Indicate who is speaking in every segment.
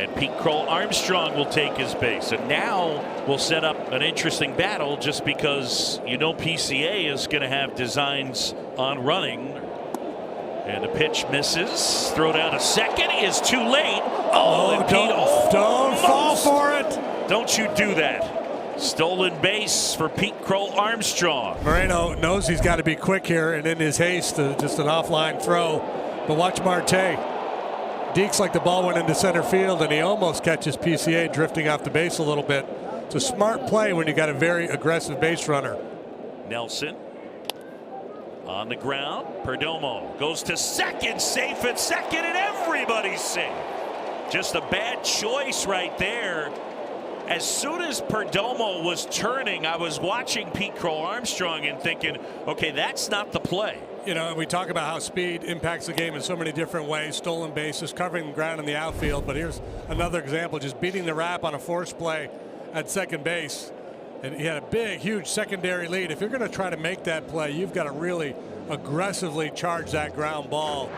Speaker 1: And Pete Crow-Armstrong will take his base. And now we'll set up an interesting battle just because PCA is going to have designs on running. And the pitch misses. Throw down to second is too late. And Pete,
Speaker 2: don't fall for it.
Speaker 1: Don't you do that. Stolen base for Pete Crow-Armstrong.
Speaker 2: Moreno knows he's got to be quick here, and in his haste, just an offline throw. But watch Marte. Dekes like the ball went into center field, and he almost catches PCA drifting off the base a little bit. It's a smart play when you got a very aggressive base runner.
Speaker 1: Nelson on the ground. Perdomo goes to second, safe at second, and everybody's safe. Just a bad choice right there. As soon as Perdomo was turning, I was watching Pete Crow-Armstrong and thinking, okay, that's not the play.
Speaker 2: We talk about how speed impacts the game in so many different ways. Stolen bases, covering the ground in the outfield. But here's another example, just beating the wrap on a force play at second base. And he had a big, huge secondary lead. If you're going to try to make that play, you've got to really aggressively charge that ground ball.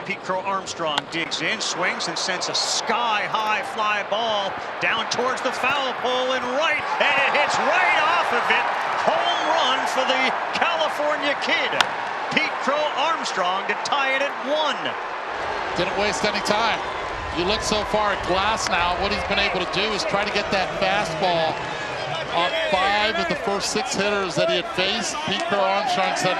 Speaker 3: Pete Crow-Armstrong digs in, swings, and sends a sky-high fly ball down towards the foul pole and right, and it hits right off of it. Home run for the California kid, Pete Crow-Armstrong, to tie it at 1.
Speaker 4: Didn't waste any time. You look so far at Glass now, what he's been able to do is try to get that fastball on 5 of the first 6 hitters that he had faced. Pete Crow-Armstrong said,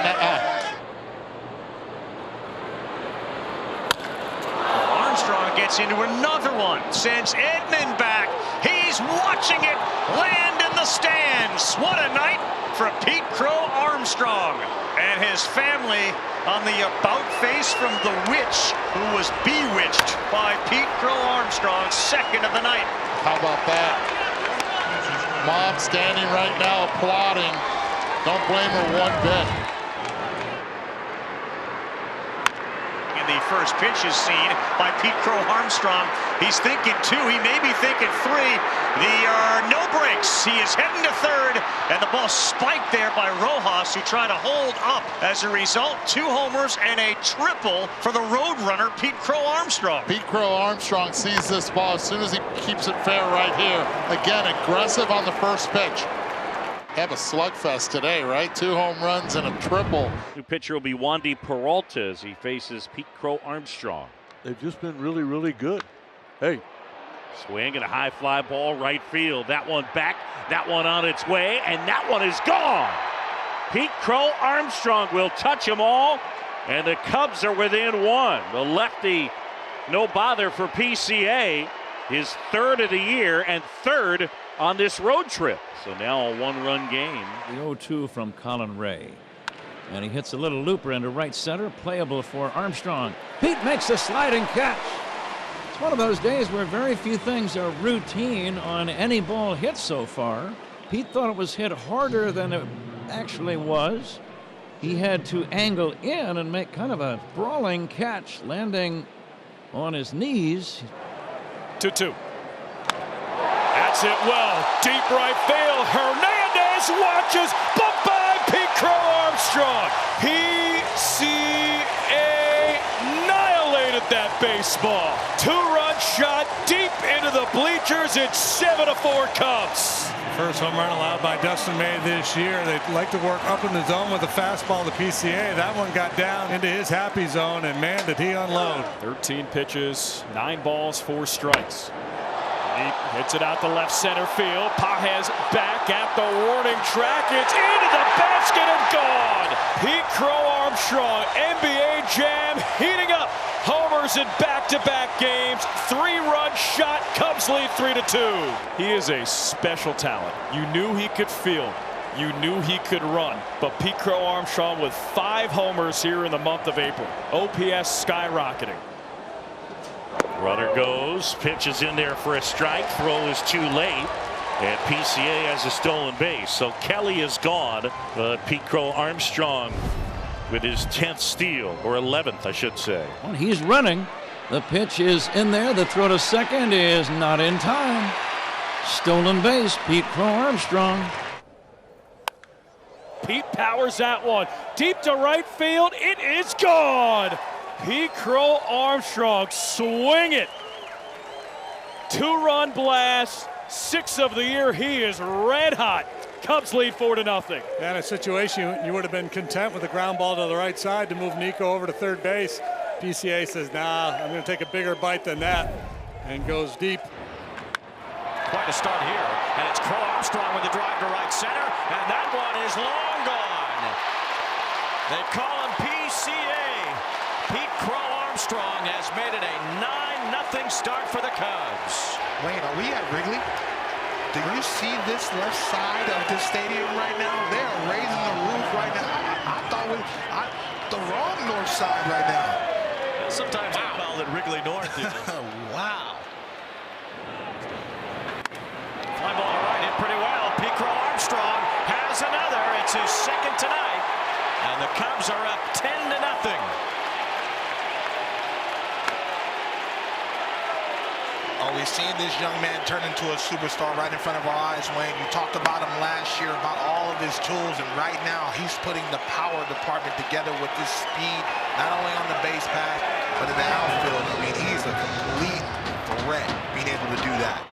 Speaker 3: Armstrong gets into another one, sends Edman back. He's watching it land in the stands. What a night for Pete Crow-Armstrong and his family on the about face from the witch who was bewitched by Pete Crow-Armstrong, second of the night.
Speaker 4: How about that? Mom standing right now applauding. Don't blame her one bit.
Speaker 3: The first pitch is seen by Pete Crow-Armstrong. He's thinking 2. He may be thinking 3. There are no breaks. He is heading to third, and the ball spiked there by Rojas, who tried to hold up. As a result, 2 homers and a triple for the Roadrunner, Pete Crow-Armstrong.
Speaker 4: Pete Crow-Armstrong sees this ball as soon as he keeps it fair right here. Again, aggressive on the first pitch. Have a slugfest today, right? 2 home runs and a triple.
Speaker 1: New pitcher will be Wandy Peralta as he faces Pete Crow-Armstrong.
Speaker 5: They've just been really, really good. Hey.
Speaker 1: Swing and a high fly ball right field. That one back, that one on its way, and that one is gone. Pete Crow-Armstrong will touch them all, and the Cubs are within 1. The lefty, no bother for PCA. His 3rd of the year and 3rd on this road trip. So now a 1-run game.
Speaker 6: The 0-2 from Colin Ray. And he hits a little looper into right center, playable for Armstrong. Pete makes a sliding catch. It's one of those days where very few things are routine on any ball hit so far. Pete thought it was hit harder than it actually was. He had to angle in and make kind of a brawling catch, landing on his knees.
Speaker 7: 2-2. That's it well. Deep right field. Hernandez watches. Bye-bye, Pete Crow-Armstrong. PCA annihilated that baseball. 2-run shot deep into the bleachers. It's 7-4 Cubs.
Speaker 2: First home run allowed by Dustin May this year. They like to work up in the zone with a fastball to PCA. That one got down into his happy zone, and man, did he unload.
Speaker 7: 13 pitches, 9 balls, 4 strikes. He hits it out to left center field. Pages back at the warning track. It's into the basket and gone. Pete Crow-Armstrong, NBA Jam, heating up. Homers in back-to-back games. 3-run shot. Cubs lead 3-2. He is a special talent. You knew he could field. You knew he could run. But Pete Crow-Armstrong with 5 homers here in the month of April. OPS skyrocketing.
Speaker 1: Runner goes, pitches in there for a strike. Throw is too late, and PCA has a stolen base. So Kelly is gone. Pete Crow-Armstrong with his 10th steal, or 11th, I should say.
Speaker 6: Well, he's running. The pitch is in there. The throw to second is not in time. Stolen base, Pete Crow-Armstrong.
Speaker 7: Pete powers that one deep to right field. It is gone. Pete Crow-Armstrong swing it. 2-run blast, 6th of the year. He is red hot. Cubs lead 4-0.
Speaker 2: In a situation you would have been content with a ground ball to the right side to move Nico over to third base. PCA says, nah, I'm going to take a bigger bite than that, and goes deep.
Speaker 3: Quite a start here, and it's Crow-Armstrong with the drive to right center, and that one is long gone. They call him PCA. Pete Crow-Armstrong has made it a 9-0 start for the Cubs.
Speaker 8: Wayne, are we at Wrigley? Do you see this left side of this stadium right now? They are raising the roof right now. I thought the wrong north side right now.
Speaker 3: Sometimes I call it Wrigley North.
Speaker 8: Wow.
Speaker 3: Fly ball right, hit pretty well. Pete Crow-Armstrong has another. It's his second tonight. And the Cubs are up 10-0.
Speaker 8: Oh, we've seen this young man turn into a superstar right in front of our eyes, Wayne. You talked about him last year, about all of his tools, and right now he's putting the power department together with his speed, not only on the base path, but in the outfield. I mean, he's a complete threat being able to do that.